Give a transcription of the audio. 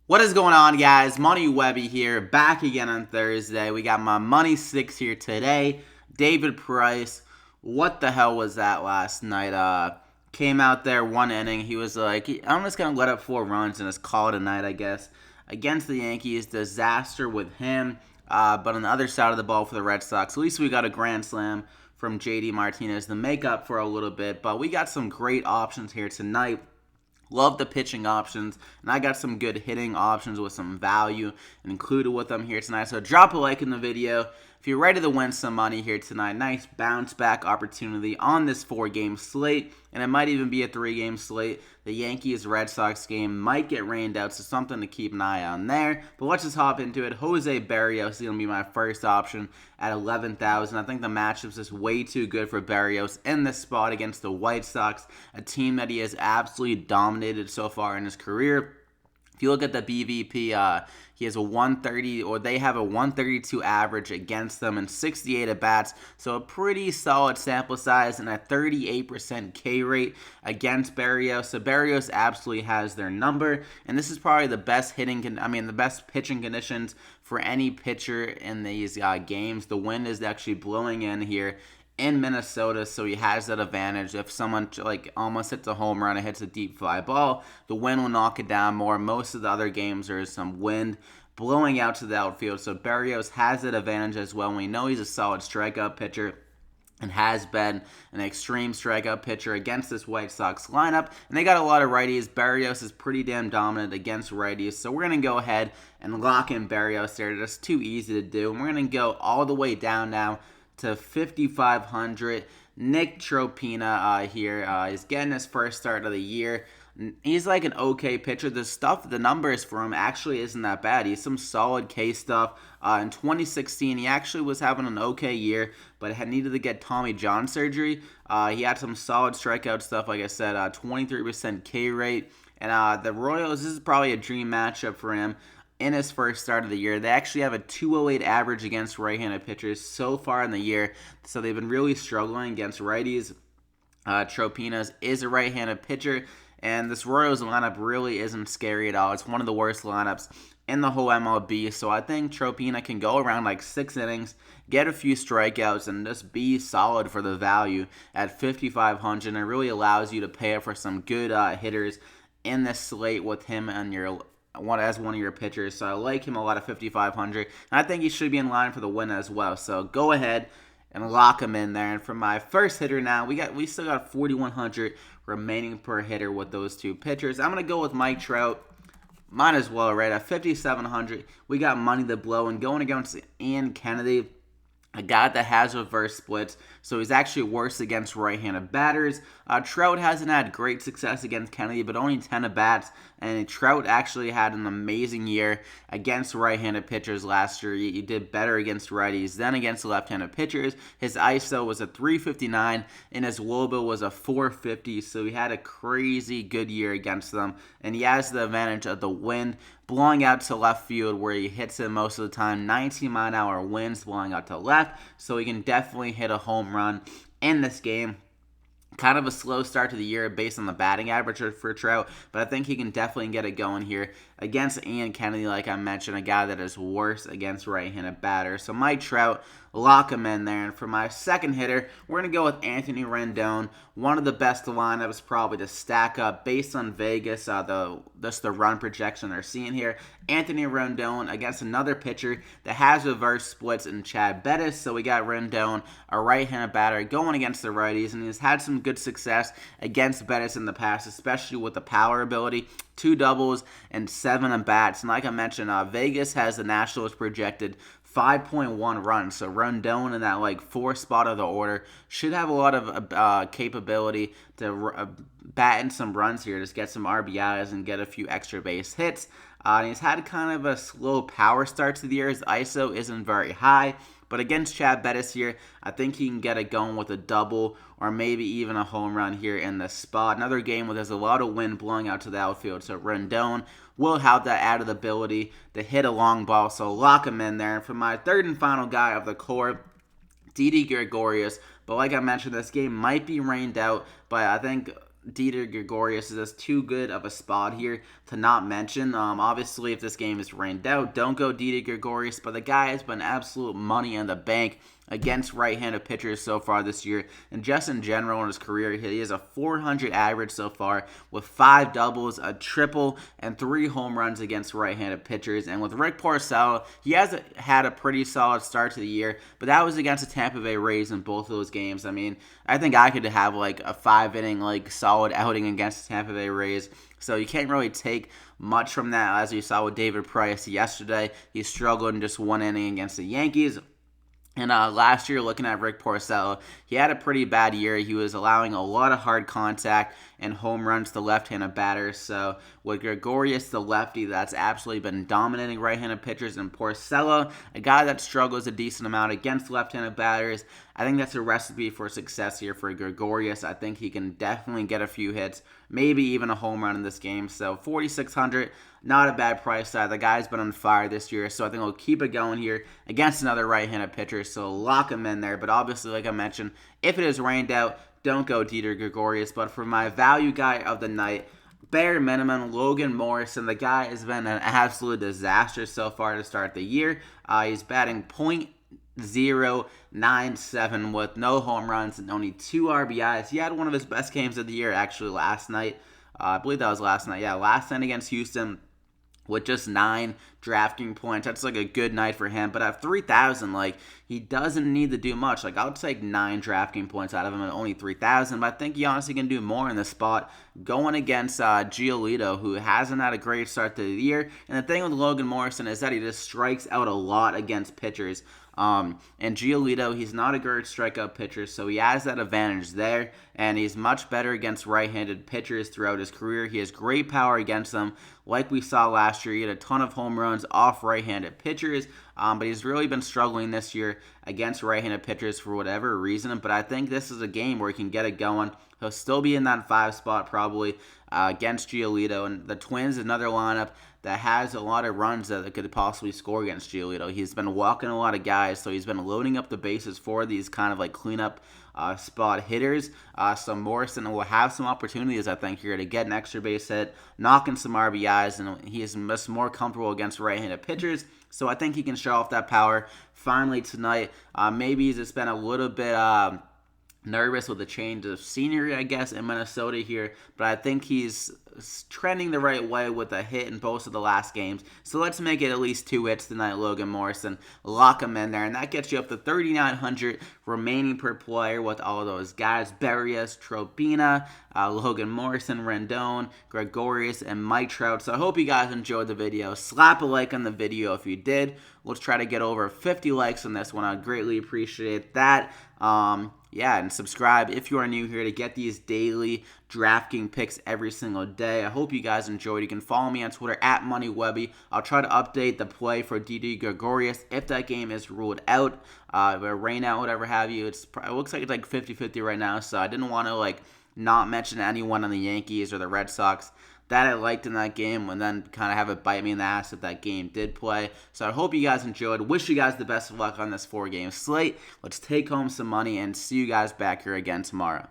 What is going on, guys? Money Webby here, back again on Thursday. We got my Money 6 here today. David Price, what the hell was that last night? Came out there one inning. He was like, I'm just going to let up 4 runs and just call it a night, I guess. Against the Yankees, disaster with him. But on the other side of the ball for the Red Sox, at least we got a grand slam from JD Martinez to make up for a little bit. But we got some great options here tonight. Love the pitching options, and I got some good hitting options with some value included with them here tonight. So drop a like in the video if you're ready to win some money here tonight. Nice bounce back opportunity on this 4-game slate, and it might even be a 3-game slate. The Yankees-Red Sox game might get rained out, so something to keep an eye on there. But let's just hop into it. JOSÉ BERRIOS is going to be my first option at 11,000. I think the matchup's just way too good for BERRIOS in this spot against the White Sox, a team that he has absolutely dominated so far in his career. If you look at the BVP, he has a 130, or they have a 132 average against them and 68 at bats. So a pretty solid sample size and a 38% K rate against BERRIOS. So BERRIOS absolutely has their number, and this is probably the best the best pitching conditions for any pitcher in these games. The wind is actually blowing in here in Minnesota, so he has that advantage. If someone almost hits a home run and hits a deep fly ball, the wind will knock it down more. Most of the other games there is some wind blowing out to the outfield, so BERRIOS has that advantage as well. And we know he's a solid strikeout pitcher and has been an extreme strikeout pitcher against this White Sox lineup. And they got a lot of righties. BERRIOS is pretty damn dominant against righties, so we're going to go ahead and lock in BERRIOS there. That's too easy to do. And we're going to go all the way down now to 5,500. Nick Tropina here is getting his first start of the year. He's like an okay pitcher. The numbers for him actually isn't that bad. He's some solid K stuff. In 2016, he actually was having an okay year, but had needed to get Tommy John surgery. He had some solid strikeout stuff, like I said, 23% K rate. And the Royals, this is probably a dream matchup for him in his first start of the year. They actually have a 208 average against right-handed pitchers so far in the year, so they've been really struggling against righties. Tropina's is a right-handed pitcher, and this Royals lineup really isn't scary at all. It's one of the worst lineups in the whole MLB, so I think Tropina can go around like 6 innings, get a few strikeouts, and just be solid for the value at 5,500. It really allows you to pay up for some good hitters in this slate with him and as one of your pitchers. So I like him a lot at 5,500, and I think he should be in line for the win as well. So go ahead and lock him in there. And for my first hitter now, we still got 4,100 remaining per hitter with those two pitchers. I'm gonna go with Mike Trout. Might as well, right? At 5,700, we got money to blow, and going against Ian Kennedy, a guy that has reverse splits, so he's actually worse against right-handed batters. Trout hasn't had great success against Kennedy, but only 10 at-bats, and Trout actually had an amazing year against right-handed pitchers last year. He did better against righties than against left-handed pitchers. His ISO was a 359, and his WOBA was a 450, so he had a crazy good year against them, and he has the advantage of the wind blowing out to left field where he hits it most of the time. 19-mile-an-hour winds blowing out to left, so he can definitely hit a home run in this game. Kind of a slow start to the year based on the batting average for Trout, but I think he can definitely get it going here against Ian Kennedy, like I mentioned, a guy that is worse against right-handed batters. So Mike Trout, lock him in there. And for my second hitter, we're going to go with Anthony Rendon, one of the best lineups probably to stack up based on Vegas, the run projection they're seeing here. Anthony Rendon against another pitcher that has reverse splits in Chad Bettis. So we got Rendon, a right-handed batter, going against the righties, and he's had some good success against Bettis in the past, especially with the power ability. 2 doubles and 7 at-bats. And like I mentioned, Vegas has the Nationals projected 5.1 runs. So Rendon in that 4th spot of the order should have a lot of capability to bat in some runs here, just get some RBIs and get a few extra base hits. And he's had kind of a slow power start to the year. His ISO isn't very high. But against Chad Bettis here, I think he can get it going with a double or maybe even a home run here in the spot. Another game where there's a lot of wind blowing out to the outfield. So Rendon will have that added ability to hit a long ball. So lock him in there. And for my third and final guy of the core, DIDI Gregorius. But like I mentioned, this game might be rained out. But I think Didi Gregorius is just too good of a spot here to not mention. Obviously, if this game is rained out, don't go Didi Gregorius, but the guy has been absolute money in the bank against right-handed pitchers so far this year, and just in general in his career, he has a 400 average so far with 5 doubles, a triple, and 3 home runs against right-handed pitchers. And with Rick Porcello, he has had a pretty solid start to the year, but that was against the Tampa Bay Rays in both of those games. I mean, I think I could have like a 5-inning like solid outing against the Tampa Bay Rays. So you can't really take much from that, as you saw with David Price yesterday. He struggled in just 1 inning against the Yankees. And last year, looking at Rick Porcello, he had a pretty bad year. He was allowing a lot of hard contact and home runs to left-handed batters. So with Gregorius, the lefty, that's absolutely been dominating right-handed pitchers. And Porcello, a guy that struggles a decent amount against left-handed batters, I think that's a recipe for success here for Gregorius. I think he can definitely get a few hits, maybe even a home run in this game. So 4,600, not a bad price tag. The guy's been on fire this year, so I think we'll keep it going here against another right-handed pitcher. So lock him in there. But obviously, like I mentioned, if it is rained out, don't go Didi Gregorius. But for my value guy of the night, bare minimum, Logan Morrison. The guy has been an absolute disaster so far to start the year. He's batting .097 with no home runs and only 2 RBIs. He had one of his best games of the year actually last night. I believe that was last night. Yeah, last night against Houston with just 9 DraftKings points. That's like a good night for him. But at 3,000, like, he doesn't need to do much. Like, I would take 9 DraftKings points out of him at only 3,000. But I think he honestly can do more in this spot going against Giolito, who hasn't had a great start to the year. And the thing with Logan Morrison is that he just strikes out a lot against pitchers. And Giolito, he's not a great strikeout pitcher, so he has that advantage there, and he's much better against right-handed pitchers throughout his career. He has great power against them. Like we saw last year, he had a ton of home runs off right-handed pitchers, but he's really been struggling this year against right-handed pitchers for whatever reason. But I think this is a game where he can get it going. He'll still be in that 5 spot probably against Giolito, and the Twins, another lineup that has a lot of runs that could possibly score against Giolito. He's been walking a lot of guys, so he's been loading up the bases for these kind of like cleanup spot hitters. So Morrison will have some opportunities, I think, here to get an extra base hit, knocking some RBIs, and he is much more comfortable against right-handed pitchers. So I think he can show off that power finally tonight. Maybe he's just been a little bit nervous with the change of scenery, I guess, in Minnesota here, but I think he's trending the right way with a hit in both of the last games. So let's make it at least 2 hits tonight, Logan Morrison. Lock him in there, and that gets you up to 3,900 remaining per player with all of those guys: BERRIOS, TROPEANO, Logan Morrison, Rendon, Gregorius, and Mike Trout. So I hope you guys enjoyed the video. Slap a like on the video if you did. Let's try to get over 50 likes on this one. I'd greatly appreciate that. Yeah, and subscribe if you are new here to get these daily DraftKings picks every single day. I hope you guys enjoyed. You can follow me on Twitter at MoneyWebby. I'll try to update the play for Didi Gregorius if that game is ruled out, rain out, whatever have you. It looks like it's like 50-50 right now, so I didn't want to like not mention anyone on the Yankees or the Red Sox that I liked in that game, and then kind of have it bite me in the ass if that game did play. So I hope you guys enjoyed. Wish you guys the best of luck on this 4-game slate. Let's take home some money and see you guys back here again tomorrow.